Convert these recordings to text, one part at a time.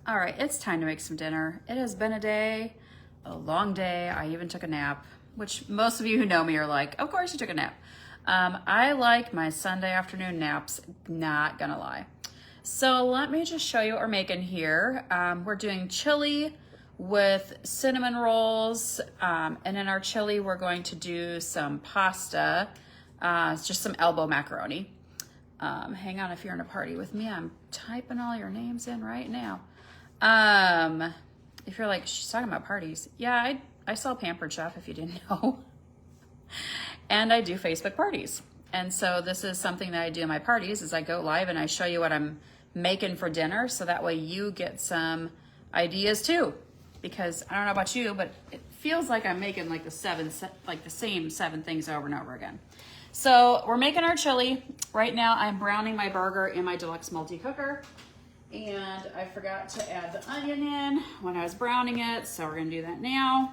All right, it's time to make some dinner. It has been a long day. I even took a nap, which most of you who know me are like, of course you took a nap. I like my Sunday afternoon naps, not gonna lie. So let me just show you what we're making here. We're doing chili with cinnamon rolls, and in our chili we're going to do some pasta, it's just some elbow macaroni. Hang on, if you're in a party with me, I'm typing all your names in right now. If you're like, she's talking about parties. Yeah, I sell Pampered Chef, if you didn't know. And I do Facebook parties. And so this is something that I do in my parties is I go live and I show you what I'm making for dinner. So that way you get some ideas too. Because I don't know about you, but it feels like I'm making like the same seven things over and over again. So we're making our chili. Right now I'm browning my burger in my deluxe multi-cooker. And I forgot to add the onion in when I was browning it, so we're gonna do that now.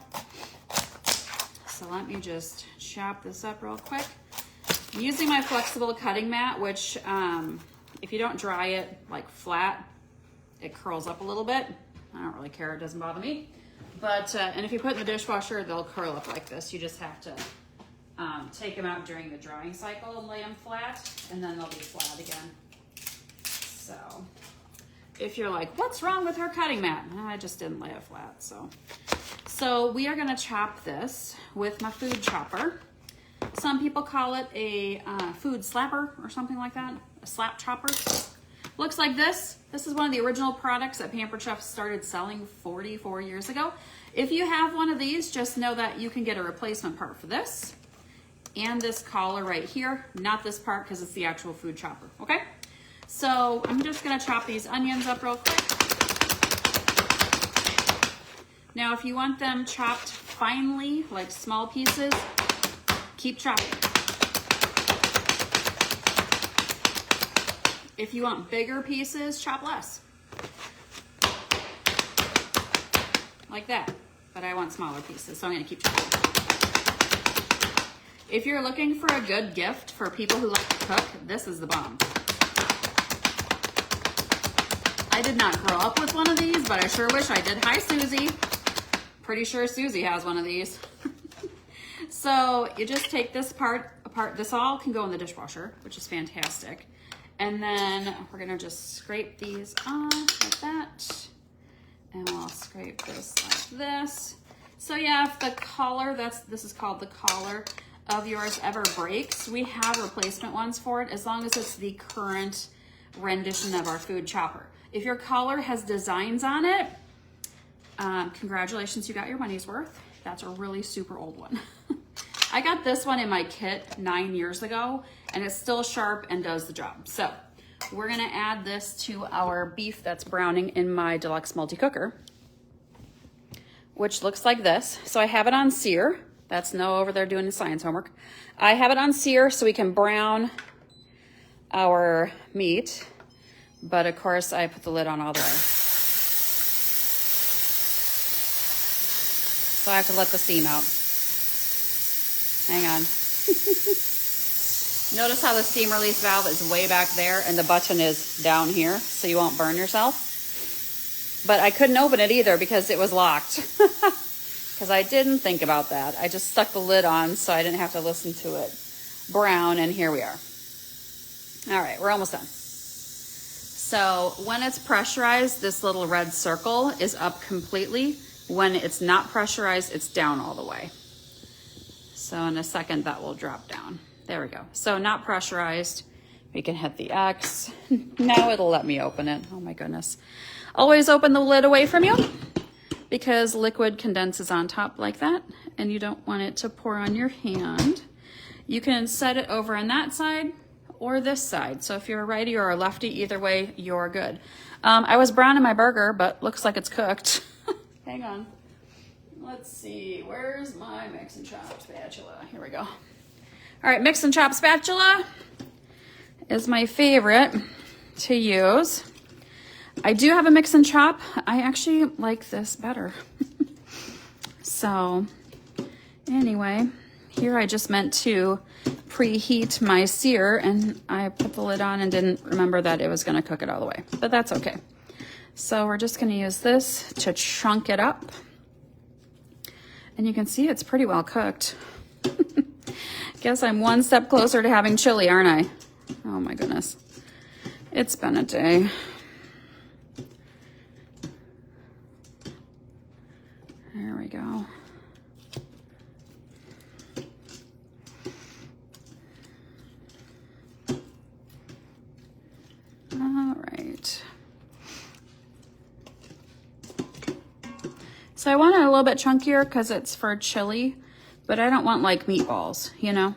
So let me just chop this up real quick. I'm using my flexible cutting mat, which if you don't dry it like flat, it curls up a little bit. I don't really care, it doesn't bother me. But, and if you put it in the dishwasher, they'll curl up like this. You just have to take them out during the drying cycle and lay them flat, and then they'll be flat again. So. If you're like, what's wrong with her cutting mat? I just didn't lay it flat, so we are gonna chop this with my food chopper. Some people call it a food slapper or something like that, a slap chopper. Looks like this. This is one of the original products that Pampered Chef started selling 44 years ago. If you have one of these, just know that you can get a replacement part for this and this collar right here, not this part because it's the actual food chopper, okay? So I'm just gonna chop these onions up real quick. Now, if you want them chopped finely, like small pieces, keep chopping. If you want bigger pieces, chop less. Like that, but I want smaller pieces, so I'm gonna keep chopping. If you're looking for a good gift for people who like to cook, this is the bomb. I did not grow up with one of these, but I sure wish I did. Hi, Susie. Pretty sure Susie has one of these. So you just take this part apart. This all can go in the dishwasher, which is fantastic. And then we're gonna just scrape these off like that. And we'll scrape this like this. So yeah, if the collar, this is called the collar of yours, ever breaks, we have replacement ones for it as long as it's the current rendition of our food chopper. If your collar has designs on it, congratulations, you got your money's worth. That's a really super old one. I got this one in my kit 9 years ago, and it's still sharp and does the job. So we're gonna add this to our beef that's browning in my deluxe multi-cooker, which looks like this. So I have it on sear. That's Noah over there doing his science homework. I have it on sear so we can brown our meat. But of course, I put the lid on all the way. So I have to let the steam out. Hang on. Notice how the steam release valve is way back there and the button is down here, so you won't burn yourself. But I couldn't open it either because it was locked. Because I didn't think about that. I just stuck the lid on so I didn't have to listen to it brown, and here we are. All right, we're almost done. So when it's pressurized, this little red circle is up completely. When it's not pressurized, it's down all the way. So in a second, that will drop down. There we go. So not pressurized, we can hit the X. Now it'll let me open it. Oh my goodness. Always open the lid away from you because liquid condenses on top like that and you don't want it to pour on your hand. You can set it over on that side or this side. So if you're a righty or a lefty, either way, you're good. I was browning my burger, but looks like it's cooked. Hang on. Let's see, where's my mix and chop spatula? Here we go. All right, mix and chop spatula is my favorite to use. I do have a mix and chop. I actually like this better. So anyway, here I just meant to preheat my sear and I put the lid on and didn't remember that it was gonna cook it all the way, but that's okay. So we're just gonna use this to chunk it up. And you can see it's pretty well cooked. Guess I'm one step closer to having chili, aren't I? Oh my goodness. It's been a day. There we go. All right. So I want it a little bit chunkier because it's for chili, but I don't want like meatballs, you know?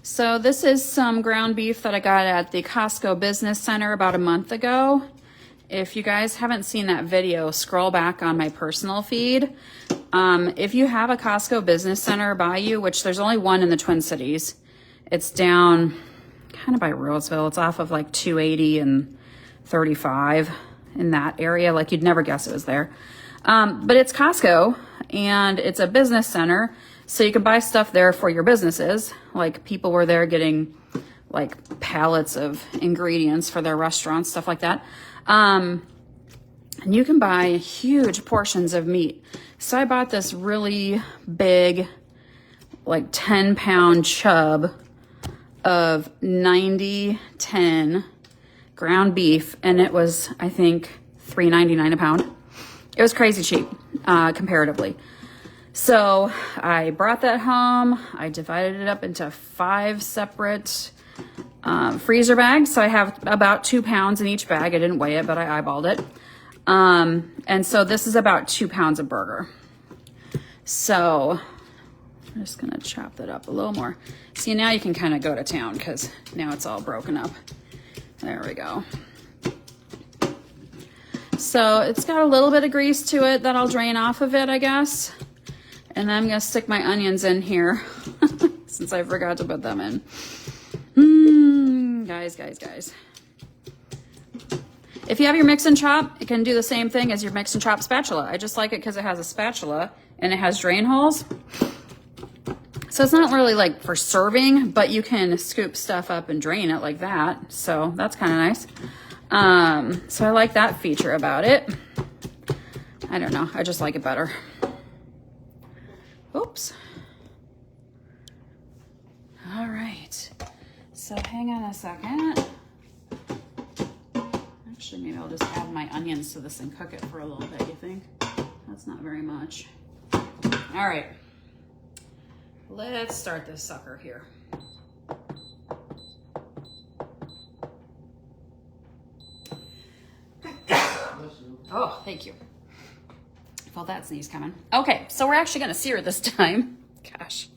So this is some ground beef that I got at the Costco Business Center about a month ago. If you guys haven't seen that video, scroll back on my personal feed. If you have a Costco Business Center by you, which there's only one in the Twin Cities, it's down kind of by Roseville. It's off of like 280 and 35 in that area. Like you'd never guess it was there. But it's Costco and it's a business center. So you can buy stuff there for your businesses. Like people were there getting like pallets of ingredients for their restaurants, stuff like that. And you can buy huge portions of meat. So I bought this really big, like 10-pound chub of 90-10 ground beef. And it was, I think, $3.99 a pound. It was crazy cheap, comparatively. So I brought that home. I divided it up into 5 separate freezer bags. So I have about 2 pounds in each bag. I didn't weigh it, but I eyeballed it. And so this is about 2 pounds of burger. So I'm just gonna chop that up a little more. See, now you can kind of go to town because now it's all broken up. There we go. So it's got a little bit of grease to it that I'll drain off of it, I guess. And then I'm gonna stick my onions in here since I forgot to put them in. Guys. If you have your mix and chop, it can do the same thing as your mix and chop spatula. I just like it because it has a spatula and it has drain holes. So it's not really like for serving, but you can scoop stuff up and drain it like that. So that's kind of nice. So I like that feature about it. I don't know. I just like it better. Oops. All right. So hang on a second. Actually, maybe I'll just add my onions to this and cook it for a little bit, you think? That's not very much. All right. Let's start this sucker here. Oh, thank you. Felt that sneeze coming. Okay, so we're actually gonna sear this time. Gosh.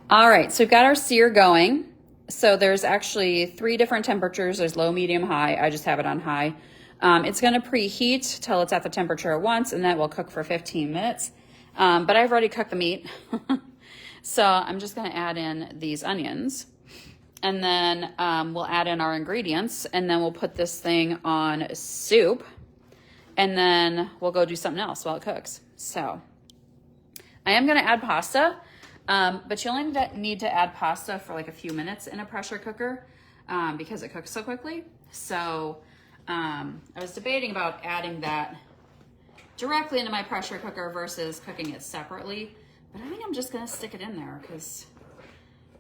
All right, so we've got our sear going. So there's actually 3 different temperatures. There's low, medium, high. I just have it on high. It's gonna preheat till it's at the temperature at once, and that will cook for 15 minutes. But I've already cooked the meat. So I'm just gonna add in these onions. And then we'll add in our ingredients, and then we'll put this thing on soup. And then we'll go do something else while it cooks. So I am gonna add pasta, but you only need to add pasta for like a few minutes in a pressure cooker because it cooks so quickly. So I was debating about adding that directly into my pressure cooker versus cooking it separately. But I think I'm just gonna stick it in there because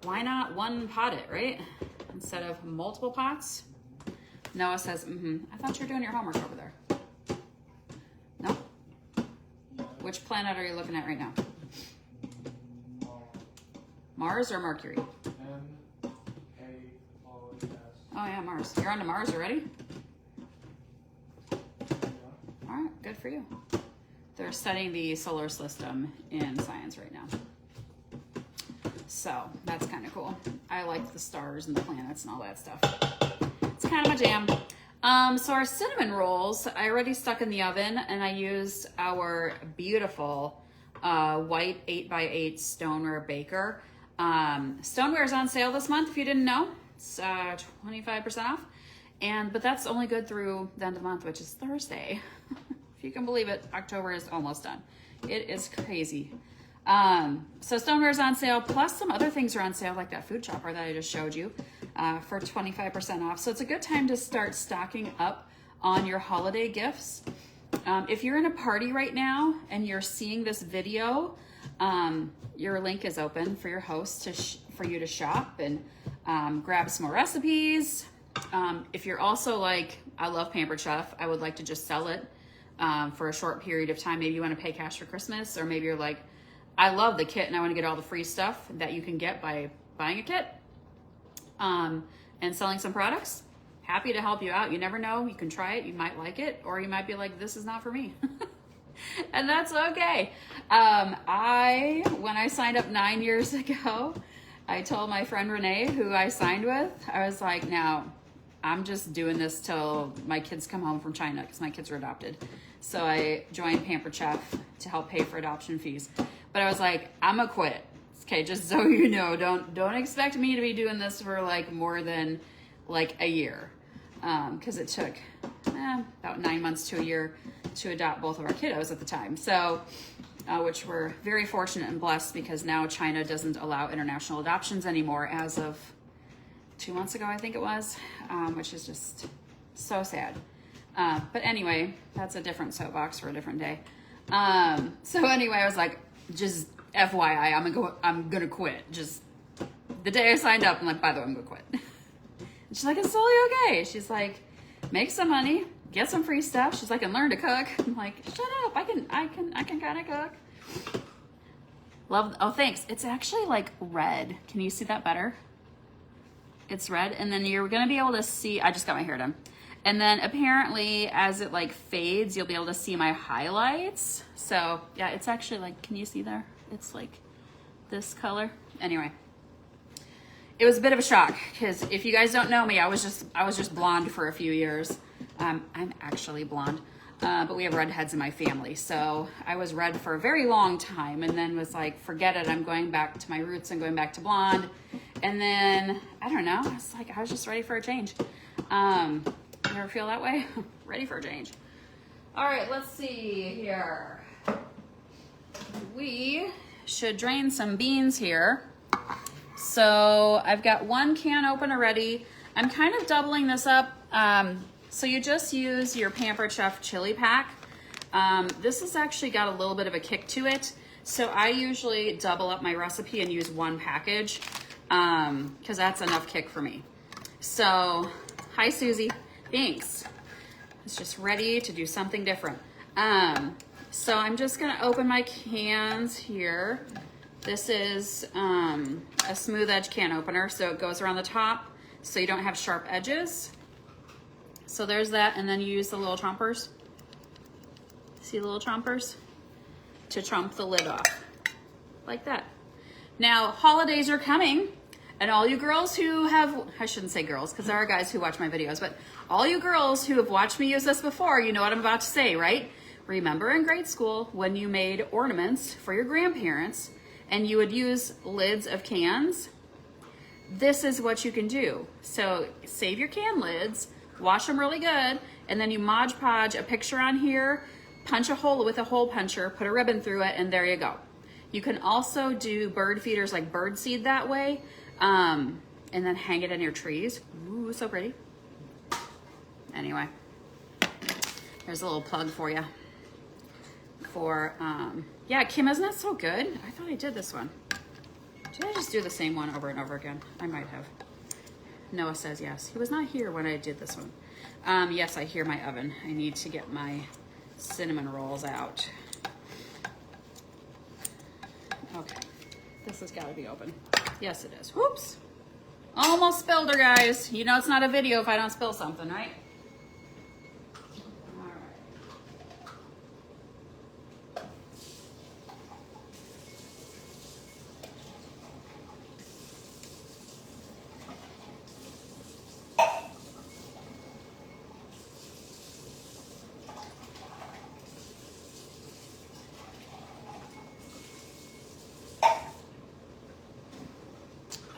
why not one pot it, right? Instead of multiple pots. Noah says, I thought you were doing your homework over there. No? Which planet are you looking at right now? Mars or Mercury? M-A-R-S. Oh yeah, Mars. You're on to Mars already? All right, good for you. They're studying the solar system in science right now. So that's kind of cool. I like the stars and the planets and all that stuff. It's kind of my jam. So our cinnamon rolls, I already stuck in the oven, and I used our beautiful white 8x8 stoneware baker. Stoneware is on sale this month, if you didn't know. It's 25% off. But that's only good through the end of the month, which is Thursday. If you can believe it, October is almost done. It is crazy. So stoneware is on sale, plus some other things are on sale, like that food chopper that I just showed you. for 25% off. So it's a good time to start stocking up on your holiday gifts. If you're in a party right now and you're seeing this video, your link is open for your host for you to shop and grab some more recipes. If you're also like, I love Pampered Chef, I would like to just sell it for a short period of time. Maybe you want to pay cash for Christmas, or maybe you're like, I love the kit and I want to get all the free stuff that you can get by buying a kit and selling some products. Happy to help you out. You never know. You can try it. You might like it, or you might be like, this is not for me. And that's okay. When I signed up 9 years ago, I told my friend Renee, who I signed with, I was like, now I'm just doing this till my kids come home from China, because my kids are adopted. So I joined Pampered Chef to help pay for adoption fees. But I was like, I'm gonna quit. Okay, just so you know, don't expect me to be doing this for like more than like a year. Because it took about 9 months to a year to adopt both of our kiddos at the time. So, which we're very fortunate and blessed, because now China doesn't allow international adoptions anymore as of 2 months ago, I think it was, which is just so sad. But anyway, that's a different soapbox for a different day. So anyway, I was like, just FYI, I'm gonna quit. Just the day I signed up, I'm like, by the way, I'm gonna quit. And she's like, it's totally okay. She's like, make some money, get some free stuff. She's like, and learn to cook. I'm like, shut up. I can kind of cook. Love. Oh, thanks. It's actually like red. Can you see that better? It's red. And then you're going to be able to see, I just got my hair done. And then apparently as it like fades, you'll be able to see my highlights. So yeah, it's actually like, can you see there? It's like this color. Anyway. It was a bit of a shock, because if you guys don't know me, I was just blonde for a few years. I'm actually blonde, but we have redheads in my family. So I was red for a very long time, and then was like, forget it. I'm going back to my roots and going back to blonde. And then, I don't know, I was just ready for a change. You ever feel that way? Ready for a change. All right, let's see here. We should drain some beans here. So I've got one can open already. I'm kind of doubling this up. So you just use your Pampered Chef chili pack. This has actually got a little bit of a kick to it. So I usually double up my recipe and use one package, because that's enough kick for me. So, hi Susie, thanks. It's just ready to do something different. So I'm just gonna open my cans here. This is a smooth edge can opener, so it goes around the top so you don't have sharp edges. So there's that, and then you use the little chompers. See the little chompers? To chomp the lid off, like that. Now, holidays are coming, and all you girls who have, I shouldn't say girls, because there are guys who watch my videos, but all you girls who have watched me use this before, you know what I'm about to say, right? Remember in grade school when you made ornaments for your grandparents, and you would use lids of cans? This is what you can do. So save your can lids, wash them really good, and then you Mod Podge a picture on here, punch a hole with a hole puncher, put a ribbon through it, and there you go. You can also do bird feeders like bird seed that way, and then hang it in your trees. Ooh, so pretty. Anyway, there's a little plug for you. Yeah, Kim, isn't that so good? I thought I did this one. Did I just do the same one over and over again? I might have. Noah says yes. He was not here when I did this one. Yes, I hear my oven. I need to get my cinnamon rolls out. Okay, this has got to be open. Yes, it is. Whoops. Almost spilled her, guys. You know it's not a video if I don't spill something, right?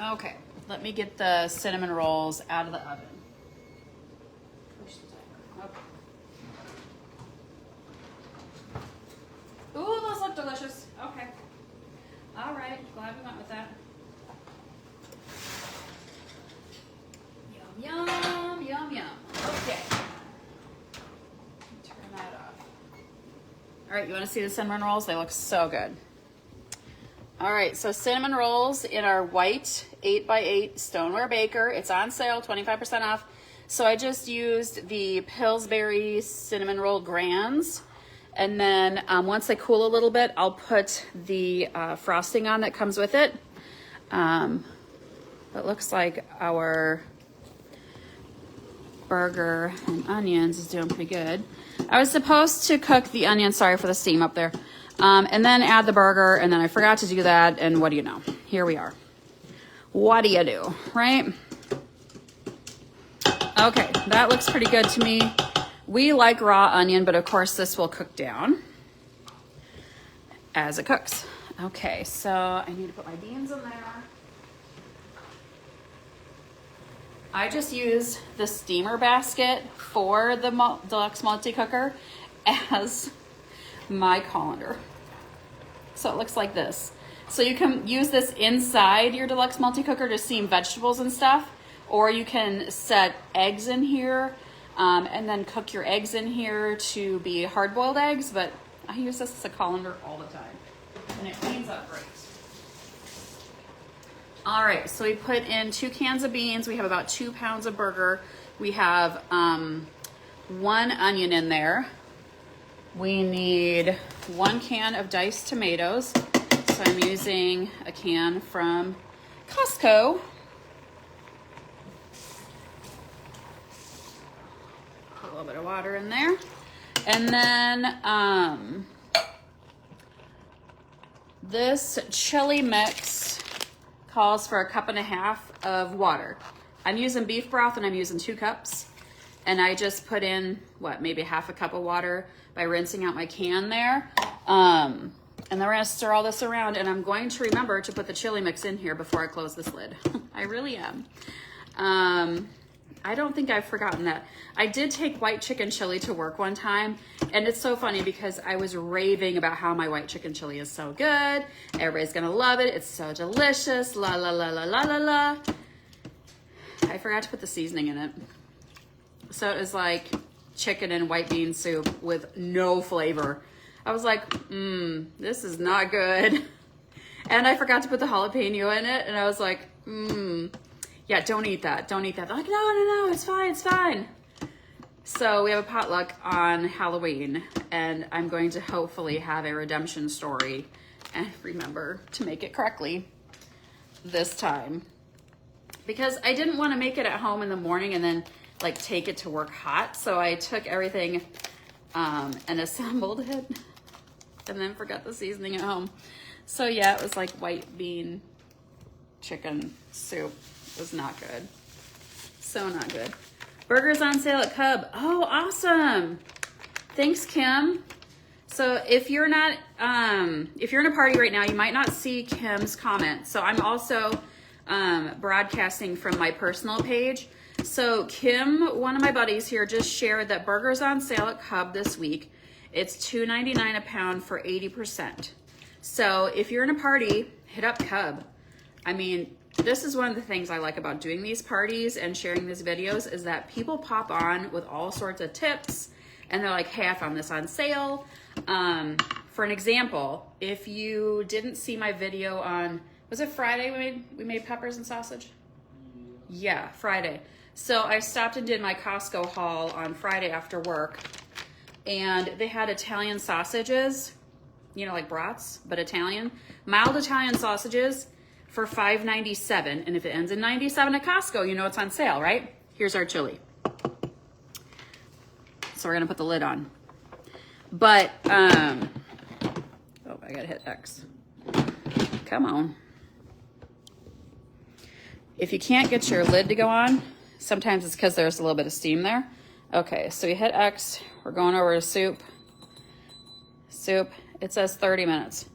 Okay, let me get the cinnamon rolls out of the oven. Okay. Ooh, those look delicious. Okay. All right, glad we went with that. All right, you want to see the cinnamon rolls? They look so good. All right, so cinnamon rolls in our white 8x8 stoneware baker. It's on sale, 25% off. So I just used the Pillsbury cinnamon roll grands. And then once they cool a little bit, I'll put the frosting on that comes with it. It looks like our burger and onions is doing pretty good. I was supposed to cook the onions, sorry for the steam up there, and then add the burger, and then I forgot to do that, and what do you know? Here we are. What do you do, right? Okay, that looks pretty good to me. We like raw onion, but of course this will cook down as it cooks. Okay, so I need to put my beans in there. I just use the steamer basket for the deluxe multi-cooker as my colander. So it looks like this. So you can use this inside your deluxe multi-cooker to steam vegetables and stuff, or you can set eggs in here and then cook your eggs in here to be hard-boiled eggs, but I use this as a colander all the time, and it cleans up great. All right, so we put in 2 cans of beans. We have about 2 pounds of burger. We have 1 onion in there. We need 1 can of diced tomatoes. So I'm using a can from Costco. Put a little bit of water in there. And then this chili mix calls for 1.5 cups of water. I'm using beef broth and I'm using 2 cups. And I just put in, maybe 1/2 cup of water by rinsing out my can there. And then we're gonna stir all this around, and I'm going to remember to put the chili mix in here before I close this lid. I really am. I don't think I've forgotten that. I did take white chicken chili to work one time, and it's so funny because I was raving about how my white chicken chili is so good. Everybody's gonna love it. It's so delicious. La la la la la la la. I forgot to put the seasoning in it. So it was like chicken and white bean soup with no flavor. I was like, this is not good. And I forgot to put the jalapeno in it, and I was like, yeah, don't eat that. Don't eat that. They're like, no, it's fine, it's fine. So we have a potluck on Halloween, and I'm going to hopefully have a redemption story and remember to make it correctly this time. Because I didn't want to make it at home in the morning and then like take it to work hot. So I took everything and assembled it and then forgot the seasoning at home. So yeah, it was like white bean chicken soup. It was not good. So not good. Burgers on sale at Cub. Oh, awesome. Thanks, Kim. So if you're not, if you're in a party right now, you might not see Kim's comment. So I'm also broadcasting from my personal page. So Kim, one of my buddies here, just shared that burgers on sale at Cub this week. It's $2.99 a pound for 80%. So if you're in a party, hit up Cub. I mean, this is one of the things I like about doing these parties and sharing these videos is that people pop on with all sorts of tips and they're like, hey, I found this on sale. For an example, if you didn't see my video on, was it Friday we made peppers and sausage? Yeah, Friday. So I stopped and did my Costco haul on Friday after work, and they had Italian sausages, you know, like brats, but Italian. Mild Italian sausages for $5.97, and if it ends in 97 at Costco, you know it's on sale, right? Here's our chili. So we're gonna put the lid on. But, oh, I gotta hit X. Come on. If you can't get your lid to go on, sometimes it's because there's a little bit of steam there. Okay, so you hit X. We're going over to soup. Soup, it says 30 minutes.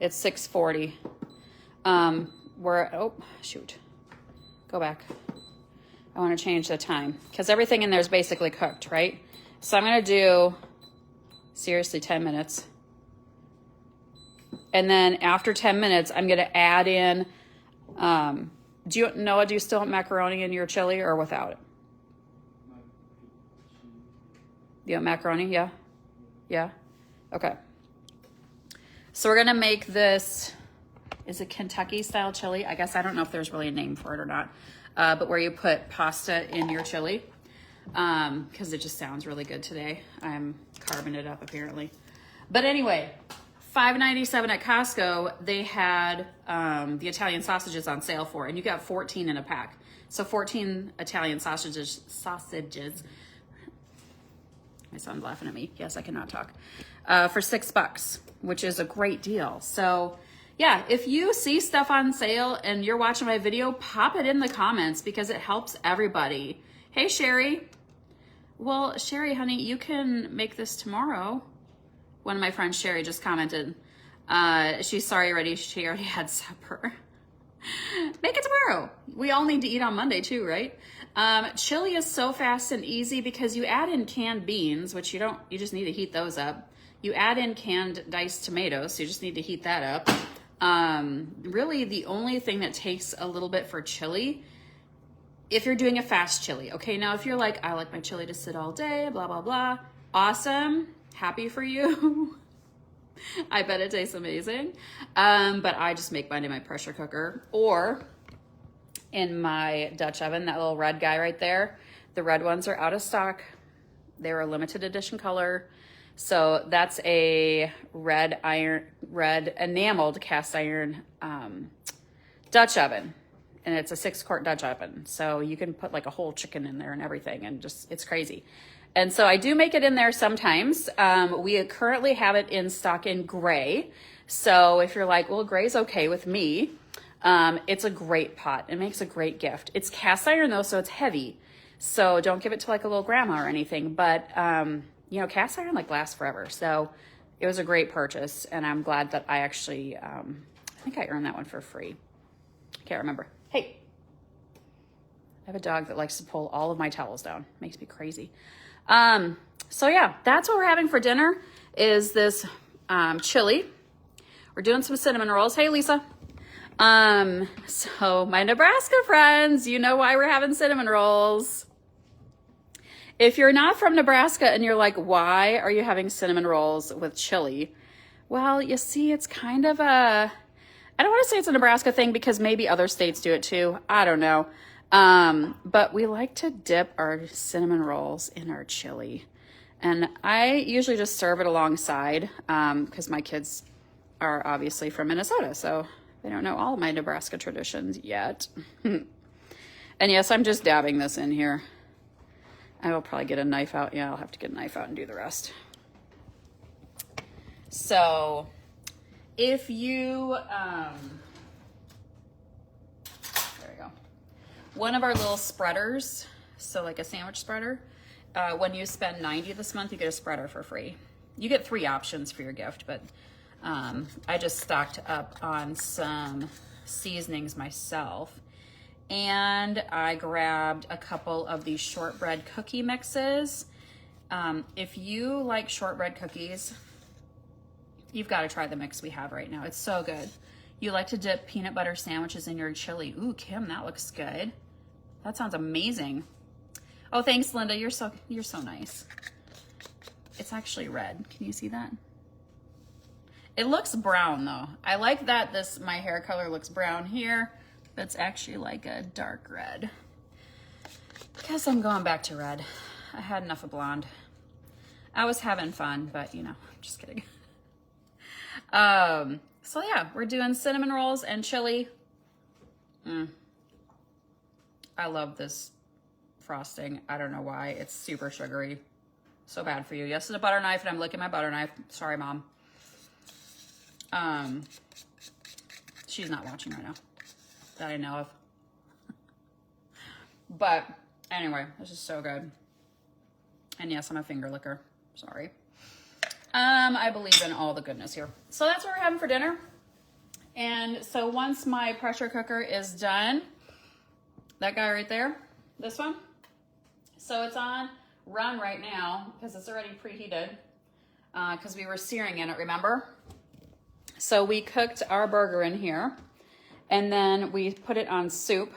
It's 6:40. Oh, shoot. Go back. I want to change the time because everything in there is basically cooked, right? So I'm going to do, seriously, 10 minutes. And then after 10 minutes, I'm going to add in, do you still want macaroni in your chili or without it? You want macaroni? Yeah? Yeah? Okay. So we're gonna make this, is it Kentucky style chili? I guess, I don't know if there's really a name for it or not, but where you put pasta in your chili, because it just sounds really good today. I'm carving it up apparently. But anyway, $5.97 at Costco, they had the Italian sausages on sale for, and you got 14 in a pack. So 14 Italian sausages. My son's laughing at me. Yes, I cannot talk. For $6, which is a great deal. So yeah, if you see stuff on sale and you're watching my video, pop it in the comments because it helps everybody. Hey, Sherry. Well, Sherry, honey, you can make this tomorrow. One of my friends, Sherry, just commented. She's sorry already. She already had supper. Make it tomorrow. We all need to eat on Monday too, right? Chili is so fast and easy because you add in canned beans, which you just need to heat those up. You add in canned diced tomatoes, so you just need to heat that up. Really the only thing that takes a little bit for chili, if you're doing a fast chili, okay? Now, if you're like, I like my chili to sit all day, blah, blah, blah. Awesome. Happy for you. I bet it tastes amazing. But I just make mine in my pressure cooker or in my Dutch oven, that little red guy right there. The red ones are out of stock. They were a limited edition color. So that's a red enameled cast iron Dutch oven. And it's a 6-quart Dutch oven. So you can put like a whole chicken in there and everything, and just, it's crazy. And so I do make it in there sometimes. We currently have it in stock in gray. So if you're like, well, gray's okay with me, it's a great pot. It makes a great gift. It's cast iron though, so it's heavy. So don't give it to like a little grandma or anything. But, you know, cast iron like lasts forever. So it was a great purchase. And I'm glad that I actually, I think I earned that one for free. I can't remember. Hey, I have a dog that likes to pull all of my towels down. Makes me crazy. So yeah, that's what we're having for dinner is this, chili. We're doing some cinnamon rolls. Hey, Lisa. So my Nebraska friends, you know why we're having cinnamon rolls. If you're not from Nebraska and you're like, why are you having cinnamon rolls with chili? Well, you see, it's kind of I don't want to say it's a Nebraska thing because maybe other states do it too. I don't know. But we like to dip our cinnamon rolls in our chili. And I usually just serve it alongside, because my kids are obviously from Minnesota, so they don't know all of my Nebraska traditions yet. And yes, I'm just dabbing this in here. I will probably get a knife out. Yeah, I'll have to get a knife out and do the rest. So if you, there we go. One of our little spreaders, so like a sandwich spreader, when you spend $90 this month, you get a spreader for free. You get 3 options for your gift, but I just stocked up on some seasonings myself. And I grabbed a couple of these shortbread cookie mixes. If you like shortbread cookies, you've got to try the mix we have right now. It's so good. You like to dip peanut butter sandwiches in your chili. Ooh, Kim, that looks good. That sounds amazing. Oh, thanks, Linda. You're so nice. It's actually red. Can you see that? It looks brown though. I like that my hair color looks brown here. It's actually like a dark red. Guess I'm going back to red. I had enough of blonde. I was having fun, but you know, I'm just kidding. So yeah, we're doing cinnamon rolls and chili. I love this frosting. I don't know why. It's super sugary. So bad for you. Yes, it's a butter knife and I'm licking my butter knife. Sorry, Mom. She's not watching right now that I know of. But anyway, this is so good. And yes, I'm a finger licker. Sorry. I believe in all the goodness here. So that's what we're having for dinner. And so once my pressure cooker is done, that guy right there, this one. So it's on run right now because it's already preheated because we were searing in it, remember? So we cooked our burger in here and then we put it on soup,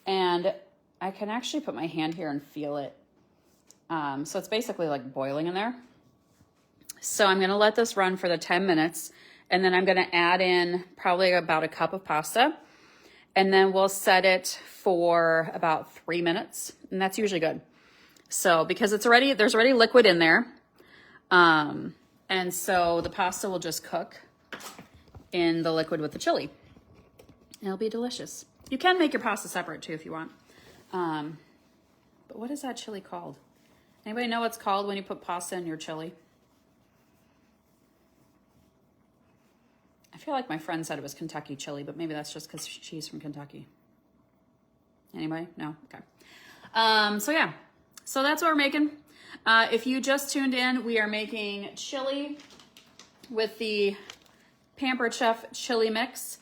and I can actually put my hand here and feel it. So it's basically like boiling in there. So I'm gonna let this run for the 10 minutes, and then I'm gonna add in probably about a cup of pasta, and then we'll set it for about 3 minutes, and that's usually good. So because there's already liquid in there, and so the pasta will just cook in the liquid with the chili. It'll be delicious. You can make your pasta separate too if you want. But what is that chili called? Anybody know what it's called when you put pasta in your chili? I feel like my friend said it was Kentucky chili, but maybe that's just because she's from Kentucky. Anybody? No? Okay. So yeah, so that's what we're making. If you just tuned in, we are making chili with the Pampered Chef chili mix.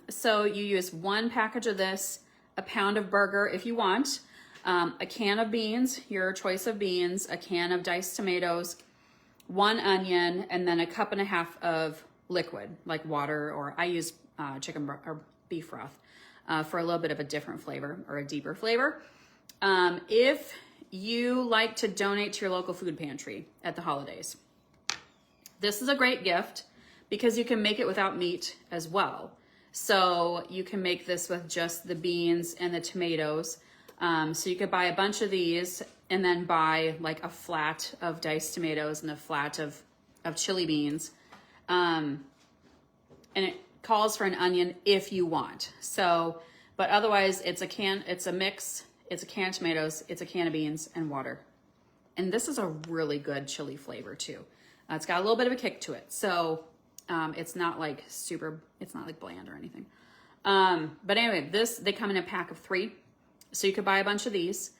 So you use 1 package of this, a pound of burger if you want, a can of beans, your choice of beans, a can of diced tomatoes, 1 onion, and then a cup and a half of liquid like water, or I use chicken or beef broth for a little bit of a different flavor or a deeper flavor. If you like to donate to your local food pantry at the holidays, this is a great gift because you can make it without meat as well. So you can make this with just the beans and the tomatoes. So you could buy a bunch of these and then buy like a flat of diced tomatoes and a flat of chili beans. And it calls for an onion if you want. So, but otherwise it's a mix, it's a can of tomatoes, it's a can of beans and water. And this is a really good chili flavor too. It's got a little bit of a kick to it. So, it's not like it's not like bland or anything. But anyway, they come in a pack of 3. So you could buy a bunch of these,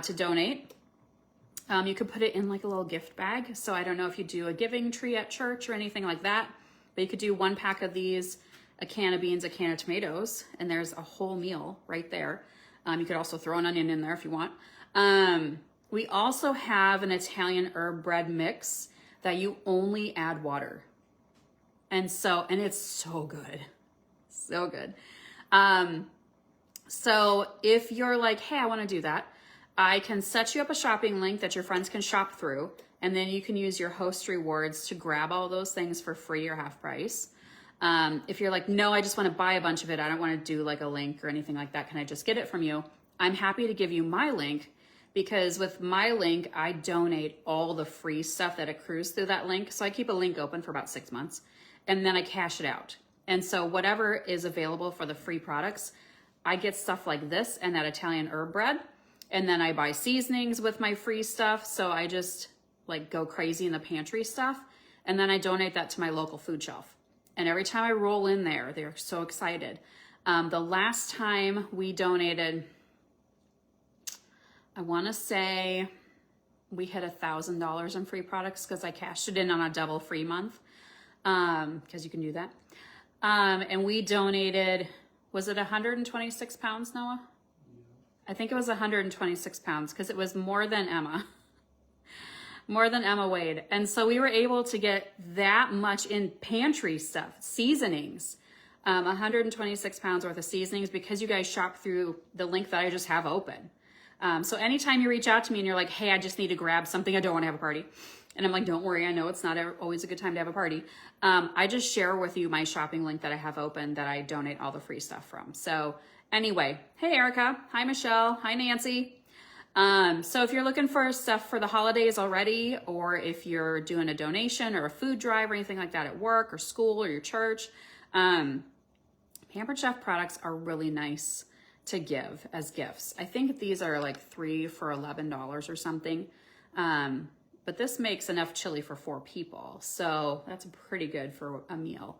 to donate. You could put it in like a little gift bag. So I don't know if you do a giving tree at church or anything like that, but you could do 1 pack of these, a can of beans, a can of tomatoes, and there's a whole meal right there. You could also throw an onion in there if you want. We also have an Italian herb bread mix that you only add water. And it's so good. So good. So if you're like, hey, I want to do that, I can set you up a shopping link that your friends can shop through, and then you can use your host rewards to grab all those things for free or half price. If you're like, no, I just want to buy a bunch of it, I don't want to do like a link or anything like that, can I just get it from you? I'm happy to give you my link, because with my link, I donate all the free stuff that accrues through that link. So I keep a link open for about 6 months, and then I cash it out. And so whatever is available for the free products, I get stuff like this and that Italian herb bread. And then I buy seasonings with my free stuff. So I just like go crazy in the pantry stuff. And then I donate that to my local food shelf. And every time I roll in there, they're so excited. The last time we donated, I want to say we hit $1,000 in free products because I cashed it in on a double free month. Because you can do that. And we donated, was it 126 pounds, Noah? I think it was 126 pounds because it was more than Emma. More than Emma weighed. And so we were able to get that much in pantry stuff, seasonings, 126 pounds worth of seasonings because you guys shop through the link that I just have open. So anytime you reach out to me and you're like, hey, I just need to grab something, I don't want to have a party. And I'm like, don't worry, I know it's not always a good time to have a party. I just share with you my shopping link that I have open that I donate all the free stuff from. So anyway, hey Erica, hi Michelle, hi Nancy. So if you're looking for stuff for the holidays already, or if you're doing a donation or a food drive or anything like that at work or school or your church, Pampered Chef products are really nice to give as gifts. I think these are like 3 for $11 or something. But this makes enough chili for 4 people. So that's pretty good for a meal.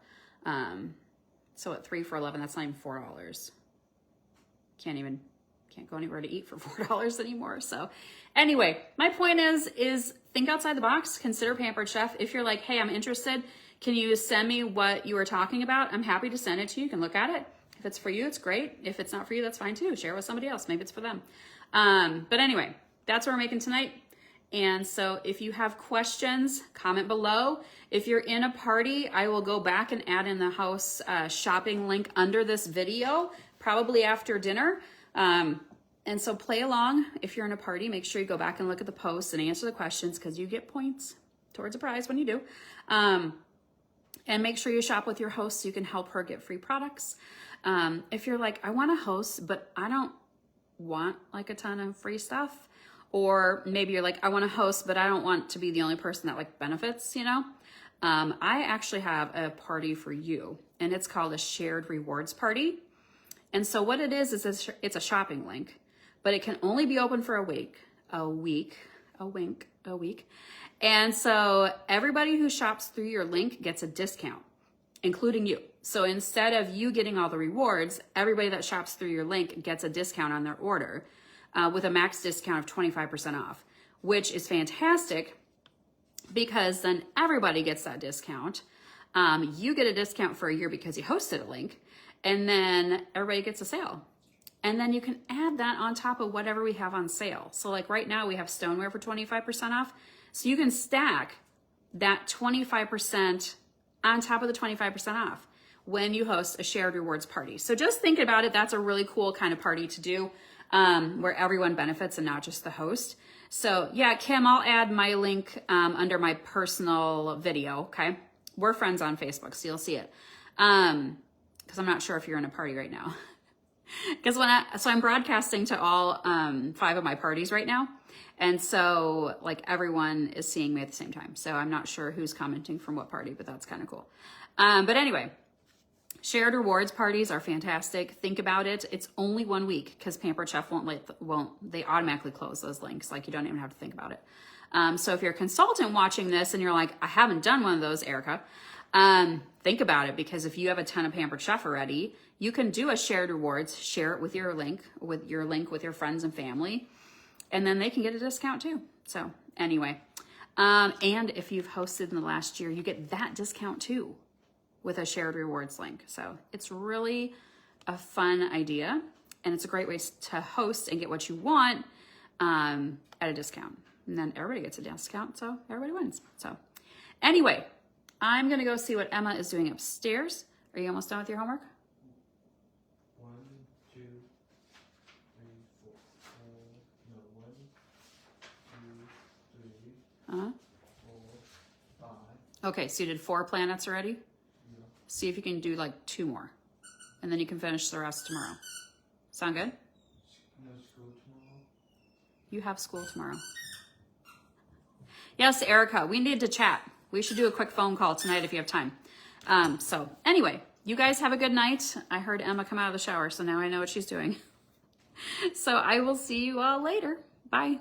So at 3 for $11, that's not even $4. Can't go anywhere to eat for $4 anymore. So anyway, my point is think outside the box, consider Pampered Chef. If you're like, hey, I'm interested, can you send me what you were talking about? I'm happy to send it to you. You can look at it. If it's for you, it's great. If it's not for you, that's fine too. Share it with somebody else. Maybe it's for them. But anyway, that's what we're making tonight. And so if you have questions, comment below. If you're in a party, I will go back and add in the house shopping link under this video, probably after dinner. And so play along. If you're in a party, make sure you go back and look at the posts and answer the questions because you get points. towards a prize when you do. And make sure you shop with your host so you can help her get free products. If you're like, I want to host, but I don't want like a ton of free stuff, or maybe you're like, I want to host, but I don't want to be the only person that like benefits, you know, I actually have a party for you, and it's called a shared rewards party. And so what it is it's a shopping link, but it can only be open for a week. And so everybody who shops through your link gets a discount, including you. So instead of you getting all the rewards, everybody that shops through your link gets a discount on their order, with a max discount of 25% off, which is fantastic because then everybody gets that discount. You get a discount for a year because you hosted a link, and then everybody gets a sale. And then you can add that on top of whatever we have on sale. So like right now we have stoneware for 25% off. So you can stack that 25% on top of the 25% off when you host a shared rewards party. So just think about it. That's a really cool kind of party to do, where everyone benefits and not just the host. So yeah, Kim, I'll add my link under my personal video, okay? We're friends on Facebook, so you'll see it. Because I'm not sure if you're in a party right now. Because so I'm broadcasting to all 5 of my parties right now. And so like everyone is seeing me at the same time. So I'm not sure who's commenting from what party, but that's kind of cool. But anyway, shared rewards parties are fantastic. Think about it. It's only 1 week because Pampered Chef they automatically close those links. Like you don't even have to think about it. So if you're a consultant watching this and you're like, I haven't done one of those, Erica, think about it, because if you have a ton of Pampered Chef already, you can do a shared rewards, share it with your link with your friends and family, and then they can get a discount too. So anyway, and if you've hosted in the last year, you get that discount too with a shared rewards link. So it's really a fun idea, and it's a great way to host and get what you want at a discount. And then everybody gets a discount, so everybody wins. So anyway, I'm gonna go see what Emma is doing upstairs. Are you almost done with your homework? 1, 2, 3, 4. No, 1, 2, 3, 4, 5. Okay, so you did 4 planets already? Yeah. See if you can do like 2 more, and then you can finish the rest tomorrow. Sound good? No school tomorrow. You have school tomorrow. Yes, Erica, we need to chat. We should do a quick phone call tonight if you have time. So anyway, you guys have a good night. I heard Emma come out of the shower, so now I know what she's doing. So I will see you all later. Bye.